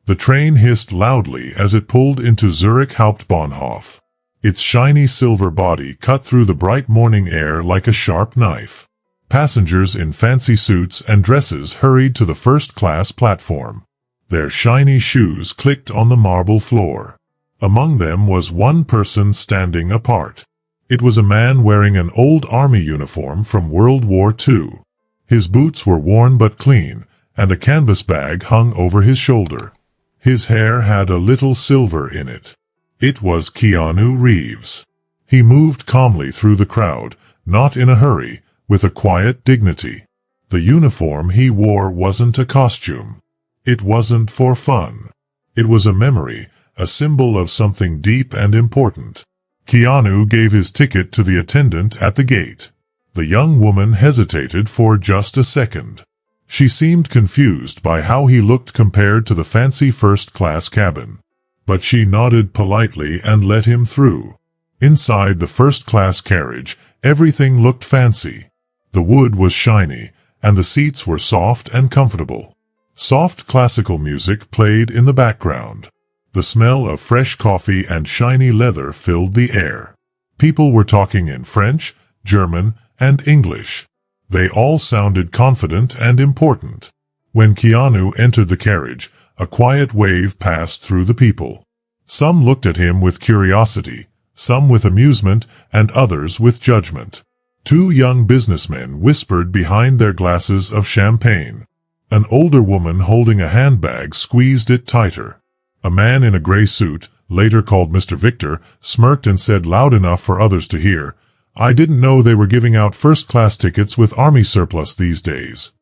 The train hissed loudly as it pulled into Zurich Hauptbahnhof. Its shiny silver body cut through the bright morning air like a sharp knife. Passengers in fancy suits and dresses hurried to the first-class platform. Their shiny shoes clicked on the marble floor. Among them was one person standing apart. It was a man wearing an old army uniform from World War II. His boots were worn but clean, and a canvas bag hung over his shoulder. His hair had a little silver in it. It was Keanu Reeves. He moved calmly through the crowd, not in a hurry, with a quiet dignity. The uniform he wore wasn't a costume. It wasn't for fun. It was a memory, a symbol of something deep and important. Keanu gave his ticket to the attendant at the gate. The young woman hesitated for just a second. She seemed confused by how he looked compared to the fancy first-class cabin. But she nodded politely and let him through. Inside the first-class carriage, everything looked fancy. The wood was shiny, and the seats were soft and comfortable. Soft classical music played in the background. The smell of fresh coffee and shiny leather filled the air. People were talking in French, German, and English. They all sounded confident and important. When Keanu entered the carriage, a quiet wave passed through the people. Some looked at him with curiosity, some with amusement, and others with judgment. Two young businessmen whispered behind their glasses of champagne. An older woman holding a handbag squeezed it tighter. A man in a gray suit, later called Mr. Victor, smirked and said loud enough for others to hear, "I didn't know they were giving out first-class tickets with army surplus these days."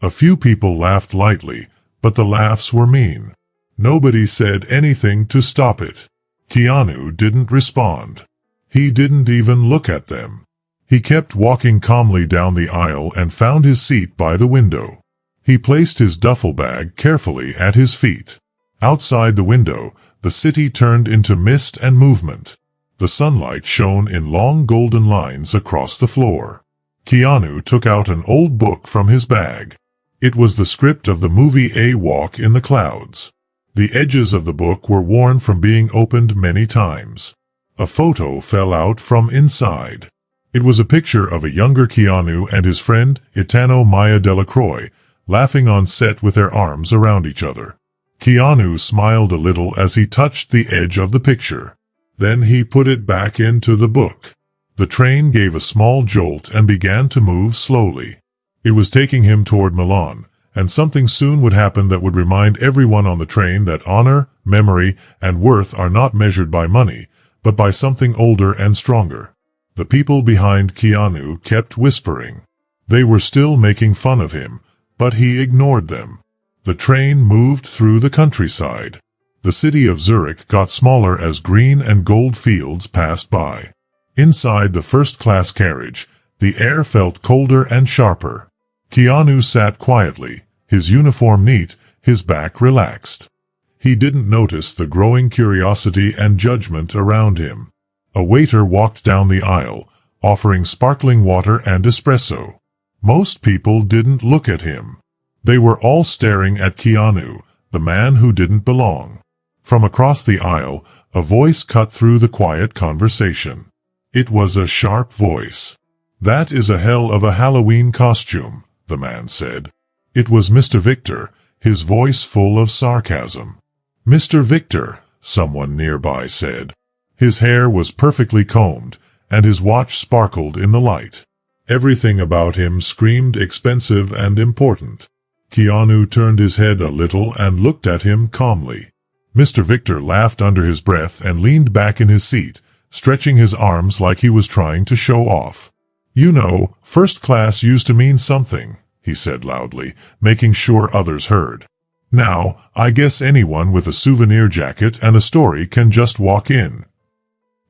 A few people laughed lightly, but the laughs were mean. Nobody said anything to stop it. Keanu didn't respond. He didn't even look at them. He kept walking calmly down the aisle and found his seat by the window. He placed his duffel bag carefully at his feet. Outside the window, the city turned into mist and movement. The sunlight shone in long golden lines across the floor. Keanu took out an old book from his bag. It was the script of the movie A Walk in the Clouds. The edges of the book were worn from being opened many times. A photo fell out from inside. It was a picture of a younger Keanu and his friend, Itano Maya Delacroix, laughing on set with their arms around each other. Keanu smiled a little as he touched the edge of the picture. Then he put it back into the book. The train gave a small jolt and began to move slowly. It was taking him toward Milan, and something soon would happen that would remind everyone on the train that honor, memory, and worth are not measured by money, but by something older and stronger. The people behind Keanu kept whispering. They were still making fun of him, but he ignored them. The train moved through the countryside. The city of Zurich got smaller as green and gold fields passed by. Inside the first-class carriage, the air felt colder and sharper. Keanu sat quietly, his uniform neat, his back relaxed. He didn't notice the growing curiosity and judgment around him. A waiter walked down the aisle, offering sparkling water and espresso. Most people didn't look at him. They were all staring at Keanu, the man who didn't belong. From across the aisle, a voice cut through the quiet conversation. It was a sharp voice. "That is a hell of a Halloween costume," the man said. It was Mr. Victor, his voice full of sarcasm. "Mr. Victor," someone nearby said. His hair was perfectly combed, and his watch sparkled in the light. Everything about him screamed expensive and important. Keanu turned his head a little and looked at him calmly. Mr. Victor laughed under his breath and leaned back in his seat, stretching his arms like he was trying to show off. "You know, first class used to mean something," he said loudly, making sure others heard. "Now, I guess anyone with a souvenir jacket and a story can just walk in."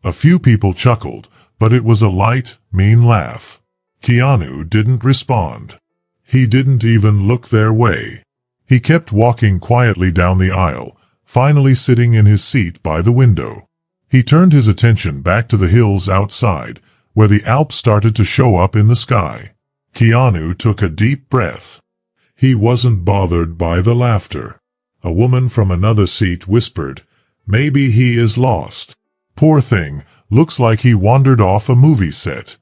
A few people chuckled, but it was a light, mean laugh. Keanu didn't respond. He didn't even look their way. He kept walking quietly down the aisle, finally sitting in his seat by the window. He turned his attention back to the hills outside, where the Alps started to show up in the sky. Keanu took a deep breath. He wasn't bothered by the laughter. A woman from another seat whispered, "Maybe he is lost. Poor thing, looks like he wandered off a movie set."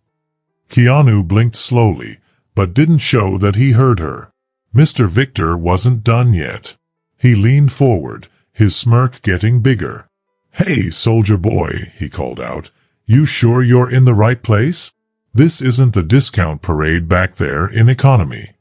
Keanu blinked slowly, but didn't show that he heard her. Mr. Victor wasn't done yet. He leaned forward, his smirk getting bigger. "Hey, soldier boy," he called out. "You sure you're in the right place? This isn't the discount parade back there in economy."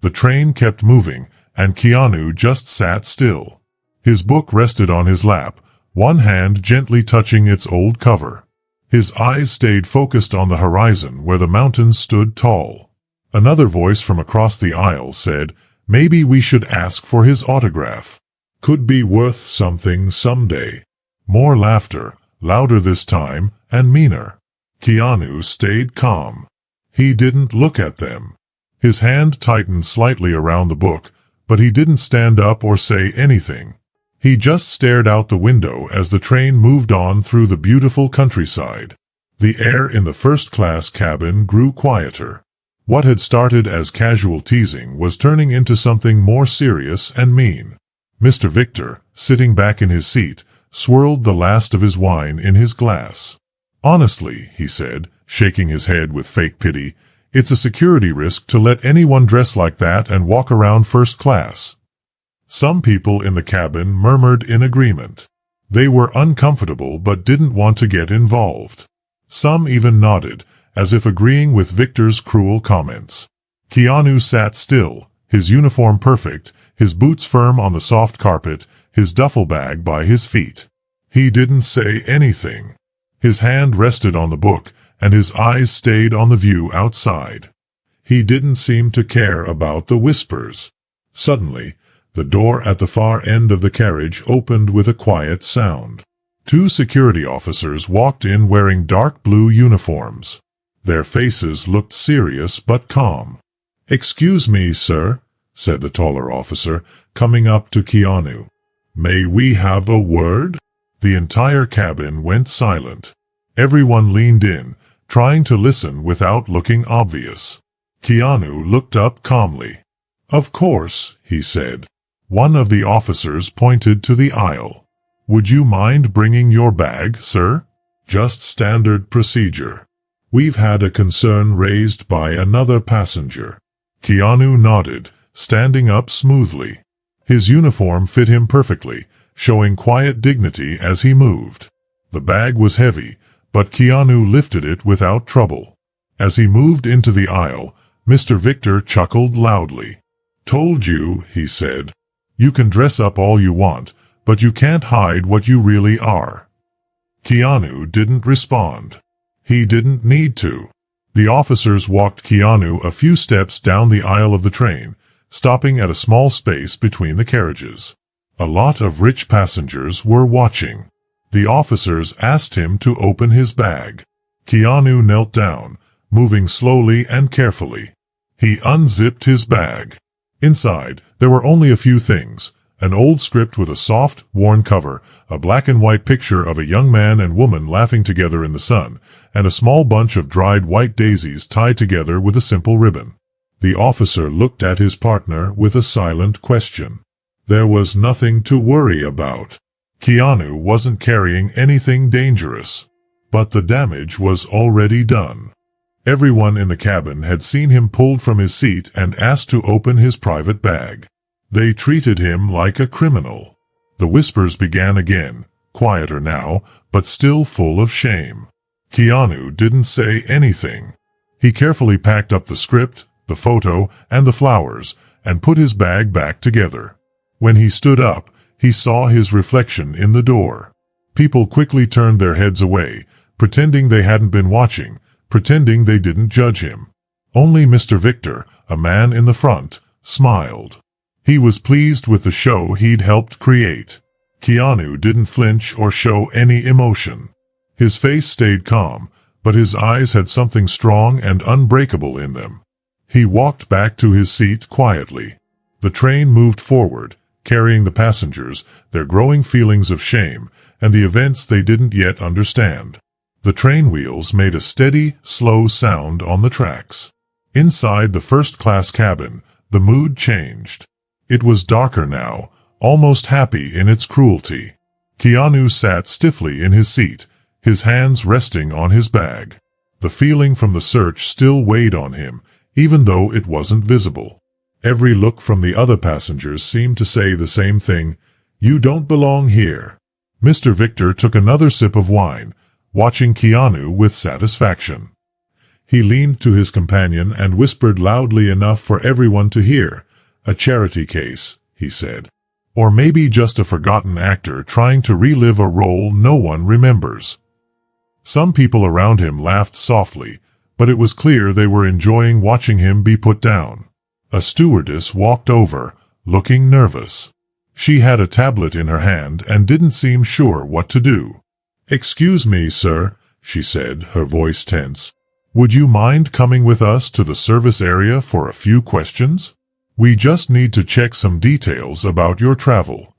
The train kept moving, and Keanu just sat still. His book rested on his lap, one hand gently touching its old cover. His eyes stayed focused on the horizon where the mountains stood tall. Another voice from across the aisle said, "Maybe we should ask for his autograph. Could be worth something someday." More laughter, louder this time, and meaner. Keanu stayed calm. He didn't look at them. His hand tightened slightly around the book, but he didn't stand up or say anything. He just stared out the window as the train moved on through the beautiful countryside. The air in the first-class cabin grew quieter. What had started as casual teasing was turning into something more serious and mean. Mr. Victor, sitting back in his seat, swirled the last of his wine in his glass. "Honestly," he said, shaking his head with fake pity, "it's a security risk to let anyone dress like that and walk around first class." Some people in the cabin murmured in agreement. They were uncomfortable but didn't want to get involved. Some even nodded, as if agreeing with Victor's cruel comments. Keanu sat still, his uniform perfect, his boots firm on the soft carpet, his duffel bag by his feet. He didn't say anything. His hand rested on the book, and his eyes stayed on the view outside. He didn't seem to care about the whispers. Suddenly, the door at the far end of the carriage opened with a quiet sound. Two security officers walked in wearing dark blue uniforms. Their faces looked serious but calm. "Excuse me, sir," said the taller officer, coming up to Keanu. "May we have a word?" The entire cabin went silent. Everyone leaned in, trying to listen without looking obvious. Keanu looked up calmly. "Of course," he said. One of the officers pointed to the aisle. "Would you mind bringing your bag, sir? Just standard procedure. We've had a concern raised by another passenger." Keanu nodded, standing up smoothly. His uniform fit him perfectly, showing quiet dignity as he moved. The bag was heavy, but Keanu lifted it without trouble. As he moved into the aisle, Mr. Victor chuckled loudly. "Told you," he said. "You can dress up all you want, but you can't hide what you really are." Keanu didn't respond. He didn't need to. The officers walked Keanu a few steps down the aisle of the train, stopping at a small space between the carriages. A lot of rich passengers were watching. The officers asked him to open his bag. Keanu knelt down, moving slowly and carefully. He unzipped his bag. Inside, there were only a few things: an old script with a soft, worn cover, a black and white picture of a young man and woman laughing together in the sun, and a small bunch of dried white daisies tied together with a simple ribbon. The officer looked at his partner with a silent question. There was nothing to worry about. Keanu wasn't carrying anything dangerous. But the damage was already done. Everyone in the cabin had seen him pulled from his seat and asked to open his private bag. They treated him like a criminal. The whispers began again, quieter now, but still full of shame. Keanu didn't say anything. He carefully packed up the script, the photo, and the flowers, and put his bag back together. When he stood up, he saw his reflection in the door. People quickly turned their heads away, pretending they hadn't been watching, pretending they didn't judge him. Only Mr. Victor, a man in the front, smiled. He was pleased with the show he'd helped create. Keanu didn't flinch or show any emotion. His face stayed calm, but his eyes had something strong and unbreakable in them. He walked back to his seat quietly. The train moved forward, carrying the passengers, their growing feelings of shame, and the events they didn't yet understand. The train wheels made a steady, slow sound on the tracks. Inside the first-class cabin, the mood changed. It was darker now, almost happy in its cruelty. Keanu sat stiffly in his seat, his hands resting on his bag. The feeling from the search still weighed on him, even though it wasn't visible. Every look from the other passengers seemed to say the same thing: "You don't belong here." Mr. Victor took another sip of wine, watching Keanu with satisfaction. He leaned to his companion and whispered loudly enough for everyone to hear, "A charity case," he said. "Or maybe just a forgotten actor trying to relive a role no one remembers." Some people around him laughed softly, but it was clear they were enjoying watching him be put down. A stewardess walked over, looking nervous. She had a tablet in her hand and didn't seem sure what to do. "Excuse me, sir," she said, her voice tense. "Would you mind coming with us to the service area for a few questions? We just need to check some details about your travel."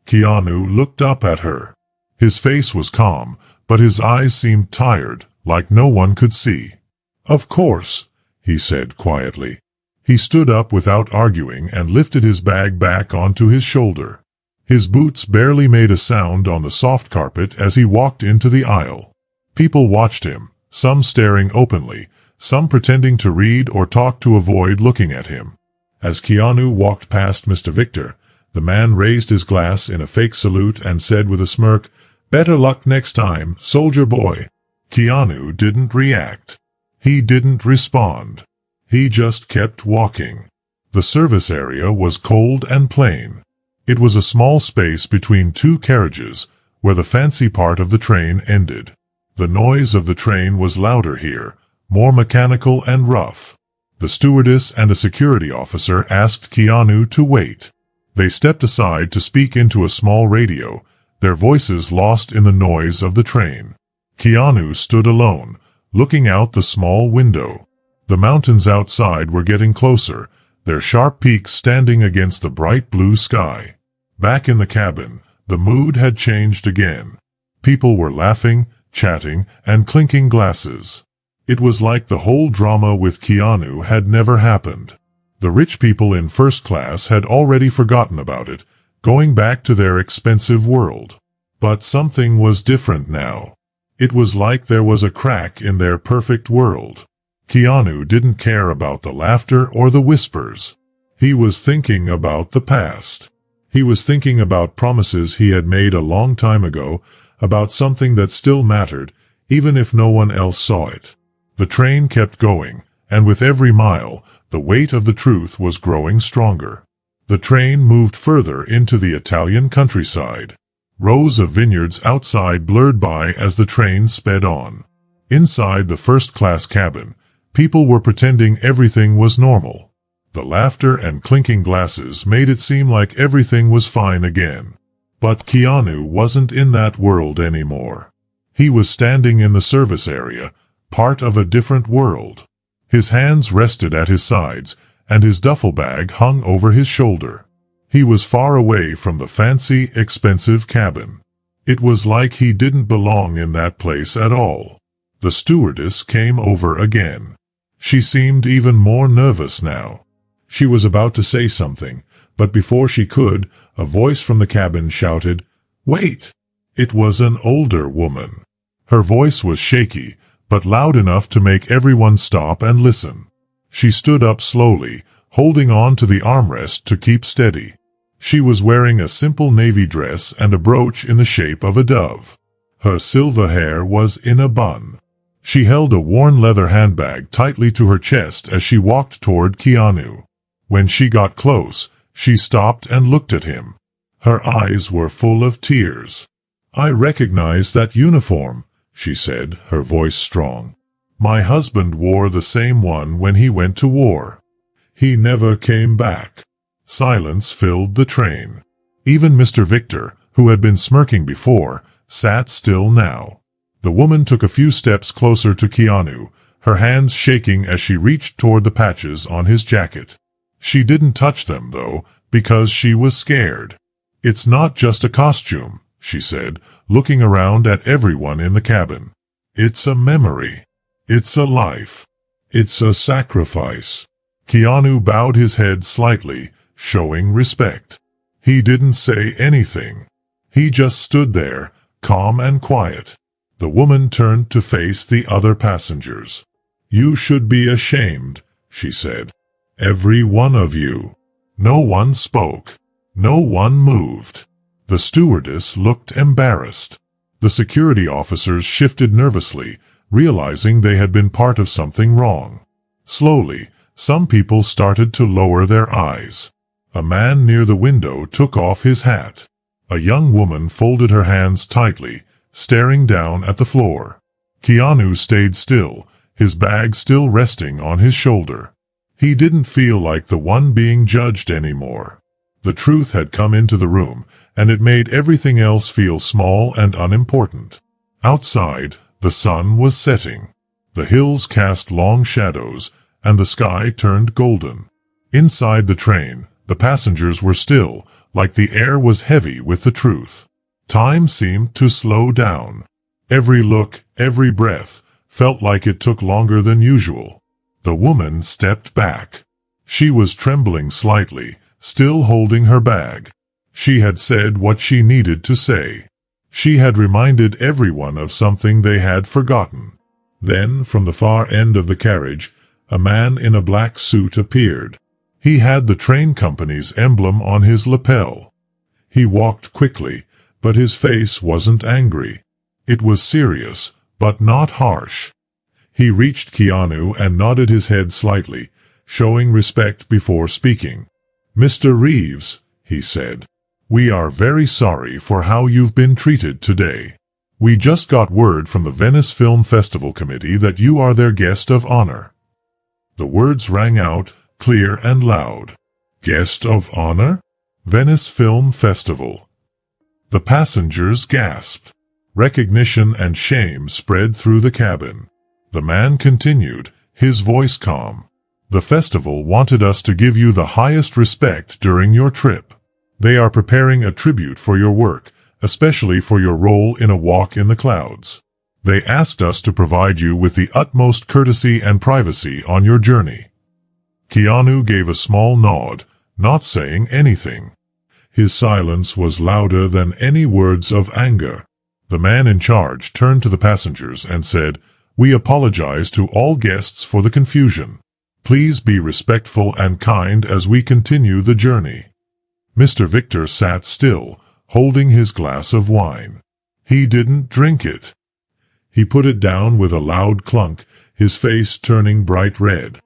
Keanu looked up at her. His face was calm, but his eyes seemed tired, like no one could see. "Of course," he said quietly. He stood up without arguing and lifted his bag back onto his shoulder. His boots barely made a sound on the soft carpet as he walked into the aisle. People watched him, some staring openly, some pretending to read or talk to avoid looking at him. As Keanu walked past Mr. Victor, the man raised his glass in a fake salute and said with a smirk, "Better luck next time, soldier boy." Keanu didn't react. He didn't respond. He just kept walking. The service area was cold and plain. It was a small space between two carriages, where the fancy part of the train ended. The noise of the train was louder here, more mechanical and rough. The stewardess and a security officer asked Keanu to wait. They stepped aside to speak into a small radio, their voices lost in the noise of the train. Keanu stood alone, looking out the small window. The mountains outside were getting closer, their sharp peaks standing against the bright blue sky. Back in the cabin, the mood had changed again. People were laughing, chatting, and clinking glasses. It was like the whole drama with Keanu had never happened. The rich people in first class had already forgotten about it, going back to their expensive world. But something was different now. It was like there was a crack in their perfect world. Keanu didn't care about the laughter or the whispers. He was thinking about the past. He was thinking about promises he had made a long time ago, about something that still mattered, even if no one else saw it. The train kept going, and with every mile, the weight of the truth was growing stronger. The train moved further into the Italian countryside. Rows of vineyards outside blurred by as the train sped on. Inside the first-class cabin, people were pretending everything was normal. The laughter and clinking glasses made it seem like everything was fine again. But Keanu wasn't in that world anymore. He was standing in the service area, part of a different world. His hands rested at his sides, and his duffel bag hung over his shoulder. He was far away from the fancy, expensive cabin. It was like he didn't belong in that place at all. The stewardess came over again. She seemed even more nervous now. She was about to say something, but before she could, a voice from the cabin shouted, "Wait!" It was an older woman. Her voice was shaky, but loud enough to make everyone stop and listen. She stood up slowly, holding on to the armrest to keep steady. She was wearing a simple navy dress and a brooch in the shape of a dove. Her silver hair was in a bun. She held a worn leather handbag tightly to her chest as she walked toward Keanu. When she got close, she stopped and looked at him. Her eyes were full of tears. "I recognize that uniform," she said, her voice strong. "My husband wore the same one when he went to war. He never came back." Silence filled the train. Even Mr. Victor, who had been smirking before, sat still now. The woman took a few steps closer to Keanu, her hands shaking as she reached toward the patches on his jacket. She didn't touch them, though, because she was scared. "It's not just a costume," she said, looking around at everyone in the cabin. "It's a memory. It's a life. It's a sacrifice." Keanu bowed his head slightly, showing respect. He didn't say anything. He just stood there, calm and quiet. The woman turned to face the other passengers. "You should be ashamed," she said. "Every one of you." No one spoke. No one moved. The stewardess looked embarrassed. The security officers shifted nervously, realizing they had been part of something wrong. Slowly, some people started to lower their eyes. A man near the window took off his hat. A young woman folded her hands tightly, staring down at the floor. Keanu stayed still, his bag still resting on his shoulder. He didn't feel like the one being judged anymore. The truth had come into the room, and it made everything else feel small and unimportant. Outside, the sun was setting. The hills cast long shadows, and the sky turned golden. Inside the train, the passengers were still, like the air was heavy with the truth. Time seemed to slow down. Every look, every breath, felt like it took longer than usual. The woman stepped back. She was trembling slightly, still holding her bag. She had said what she needed to say. She had reminded everyone of something they had forgotten. Then, from the far end of the carriage, a man in a black suit appeared. He had the train company's emblem on his lapel. He walked quickly, but his face wasn't angry. It was serious, but not harsh. He reached Keanu and nodded his head slightly, showing respect before speaking. "Mr. Reeves," he said, "we are very sorry for how you've been treated today. We just got word from the Venice Film Festival Committee that you are their guest of honor." The words rang out, clear and loud. Guest of honor? Venice Film Festival. The passengers gasped. Recognition and shame spread through the cabin. The man continued, his voice calm. "The festival wanted us to give you the highest respect during your trip. They are preparing a tribute for your work, especially for your role in A Walk in the Clouds. They asked us to provide you with the utmost courtesy and privacy on your journey." Keanu gave a small nod, not saying anything. His silence was louder than any words of anger. The man in charge turned to the passengers and said, "We apologize to all guests for the confusion. Please be respectful and kind as we continue the journey." Mr. Victor sat still, holding his glass of wine. He didn't drink it. He put it down with a loud clunk, his face turning bright red.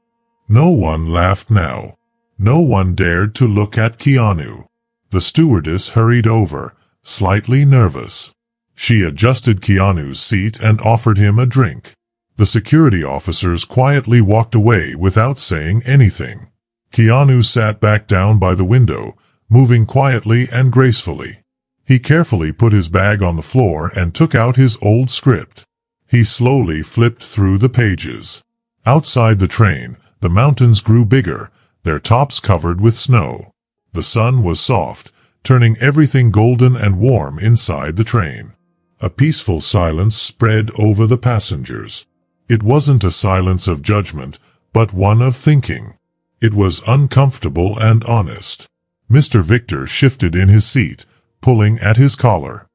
No one laughed now. No one dared to look at Keanu. The stewardess hurried over, slightly nervous. She adjusted Keanu's seat and offered him a drink. The security officers quietly walked away without saying anything. Keanu sat back down by the window, moving quietly and gracefully. He carefully put his bag on the floor and took out his old script. He slowly flipped through the pages. Outside the train, the mountains grew bigger, their tops covered with snow. The sun was soft, turning everything golden and warm inside the train. A peaceful silence spread over the passengers. It wasn't a silence of judgment, but one of thinking. It was uncomfortable and honest. Mr. Victor shifted in his seat, pulling at his collar.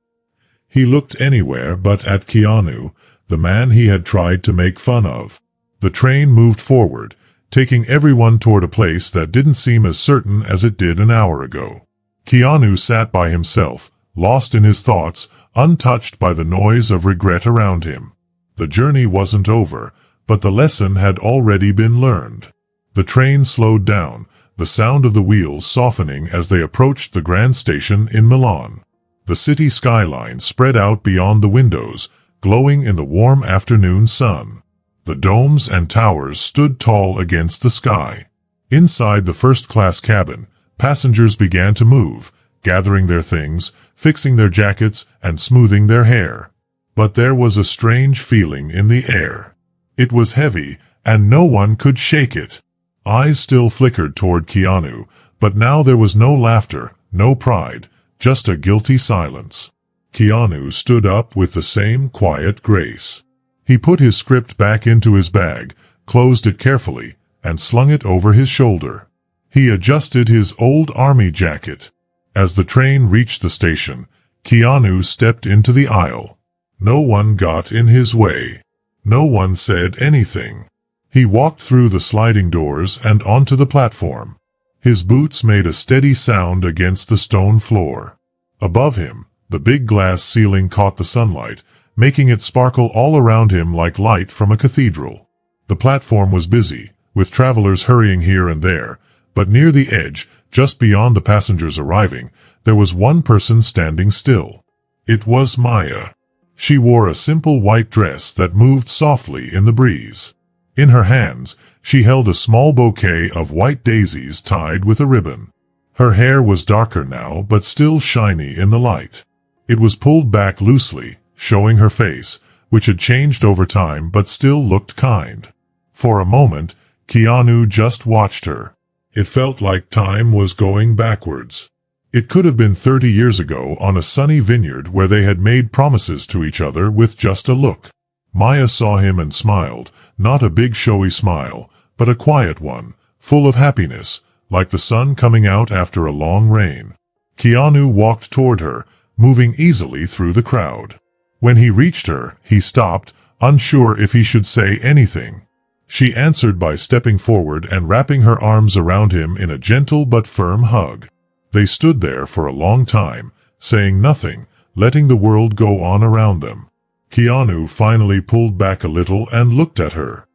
He looked anywhere but at Keanu, the man he had tried to make fun of. The train moved forward, taking everyone toward a place that didn't seem as certain as it did an hour ago. Keanu sat by himself, lost in his thoughts, untouched by the noise of regret around him. The journey wasn't over, but the lesson had already been learned. The train slowed down, the sound of the wheels softening as they approached the Grand Station in Milan. The city skyline spread out beyond the windows, glowing in the warm afternoon sun. The domes and towers stood tall against the sky. Inside the first-class cabin, passengers began to move, gathering their things, fixing their jackets, and smoothing their hair. But there was a strange feeling in the air. It was heavy, and no one could shake it. Eyes still flickered toward Keanu, but now there was no laughter, no pride, just a guilty silence. Keanu stood up with the same quiet grace. He put his script back into his bag, closed it carefully, and slung it over his shoulder. He adjusted his old army jacket. As the train reached the station, Keanu stepped into the aisle. No one got in his way. No one said anything. He walked through the sliding doors and onto the platform. His boots made a steady sound against the stone floor. Above him, the big glass ceiling caught the sunlight, making it sparkle all around him like light from a cathedral. The platform was busy, with travelers hurrying here and there, but near the edge, just beyond the passengers arriving, there was one person standing still. It was Maya. She wore a simple white dress that moved softly in the breeze. In her hands, she held a small bouquet of white daisies tied with a ribbon. Her hair was darker now, but still shiny in the light. It was pulled back loosely, showing her face, which had changed over time but still looked kind. For a moment, Keanu just watched her. It felt like time was going backwards. It could have been 30 years ago on a sunny vineyard where they had made promises to each other with just a look. Maya saw him and smiled, not a big showy smile, but a quiet one, full of happiness, like the sun coming out after a long rain. Keanu walked toward her, moving easily through the crowd. When he reached her, he stopped, unsure if he should say anything. She answered by stepping forward and wrapping her arms around him in a gentle but firm hug. They stood there for a long time, saying nothing, letting the world go on around them. Keanu finally pulled back a little and looked at her.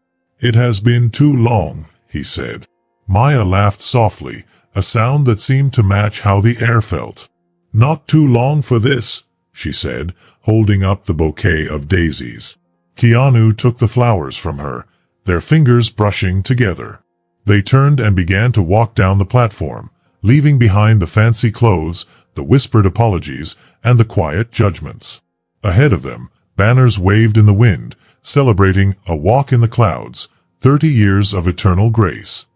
"It has been too long," he said. Maya laughed softly, a sound that seemed to match how the air felt. "Not too long for this," she said, holding up the bouquet of daisies. Keanu took the flowers from her, their fingers brushing together. They turned and began to walk down the platform, leaving behind the fancy clothes, the whispered apologies, and the quiet judgments. Ahead of them, banners waved in the wind, celebrating a walk in the clouds, 30 years of eternal grace.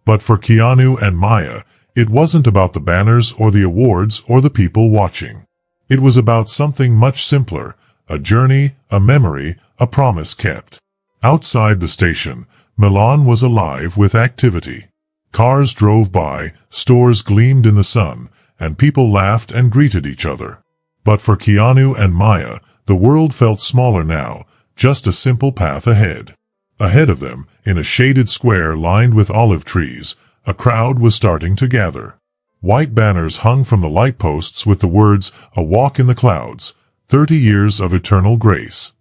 But for Keanu and Maya, it wasn't about the banners or the awards or the people watching. It was about something much simpler, a journey, a memory, a promise kept. Outside the station, Milan was alive with activity. Cars drove by, stores gleamed in the sun, and people laughed and greeted each other. But for Keanu and Maya, the world felt smaller now, just a simple path ahead. Ahead of them, in a shaded square lined with olive trees, a crowd was starting to gather. White banners hung from the light posts with the words, "A walk in the clouds, 30 years of eternal grace."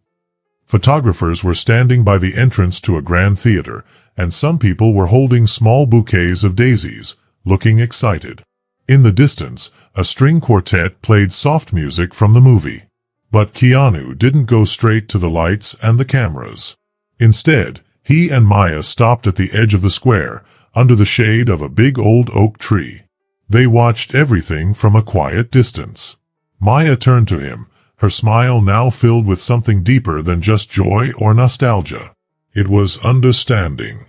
Photographers were standing by the entrance to a grand theater, and some people were holding small bouquets of daisies, looking excited. In the distance, a string quartet played soft music from the movie. But Keanu didn't go straight to the lights and the cameras. Instead, he and Maya stopped at the edge of the square, under the shade of a big old oak tree. They watched everything from a quiet distance. Maya turned to him, her smile now filled with something deeper than just joy or nostalgia. It was understanding.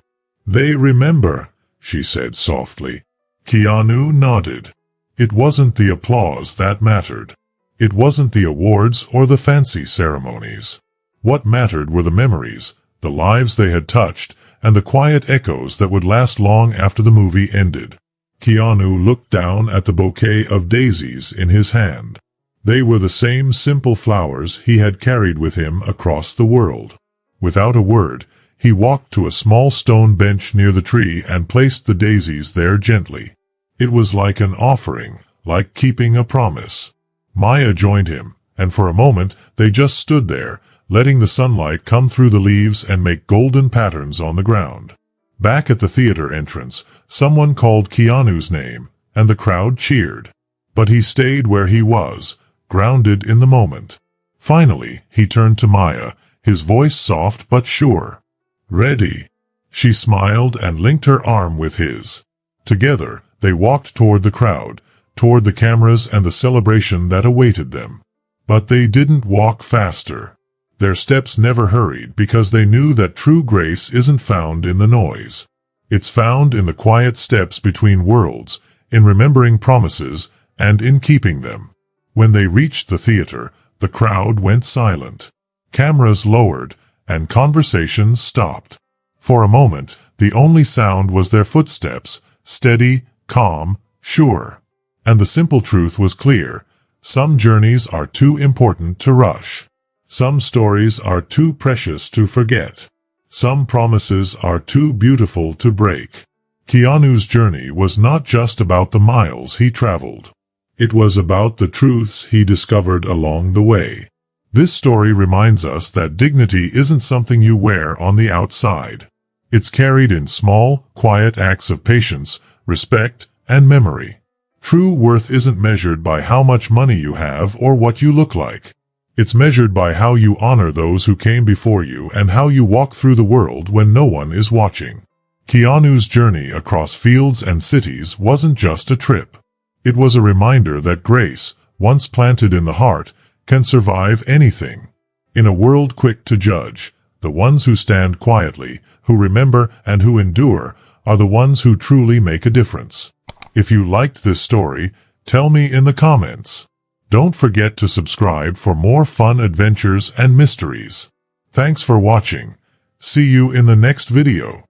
"They remember," she said softly. Keanu nodded. It wasn't the applause that mattered. It wasn't the awards or the fancy ceremonies. What mattered were the memories, the lives they had touched, and the quiet echoes that would last long after the movie ended. Keanu looked down at the bouquet of daisies in his hand. They were the same simple flowers he had carried with him across the world. Without a word, he walked to a small stone bench near the tree and placed the daisies there gently. It was like an offering, like keeping a promise. Maya joined him, and for a moment they just stood there, letting the sunlight come through the leaves and make golden patterns on the ground. Back at the theater entrance, someone called Keanu's name, and the crowd cheered. But he stayed where he was, grounded in the moment. Finally, he turned to Maya, his voice soft but sure. "Ready?" She smiled and linked her arm with his. Together, they walked toward the crowd, toward the cameras and the celebration that awaited them. But they didn't walk faster. Their steps never hurried because they knew that true grace isn't found in the noise. It's found in the quiet steps between worlds, in remembering promises, and in keeping them. When they reached the theater, the crowd went silent. Cameras lowered, and conversations stopped. For a moment, the only sound was their footsteps, steady, calm, sure. And the simple truth was clear. Some journeys are too important to rush. Some stories are too precious to forget. Some promises are too beautiful to break. Keanu's journey was not just about the miles he traveled. It was about the truths he discovered along the way. This story reminds us that dignity isn't something you wear on the outside. It's carried in small, quiet acts of patience, respect, and memory. True worth isn't measured by how much money you have or what you look like. It's measured by how you honor those who came before you and how you walk through the world when no one is watching. Keanu's journey across fields and cities wasn't just a trip. It was a reminder that grace, once planted in the heart, can survive anything. In a world quick to judge, the ones who stand quietly, who remember and who endure, are the ones who truly make a difference. If you liked this story, tell me in the comments. Don't forget to subscribe for more fun adventures and mysteries. Thanks for watching. See you in the next video.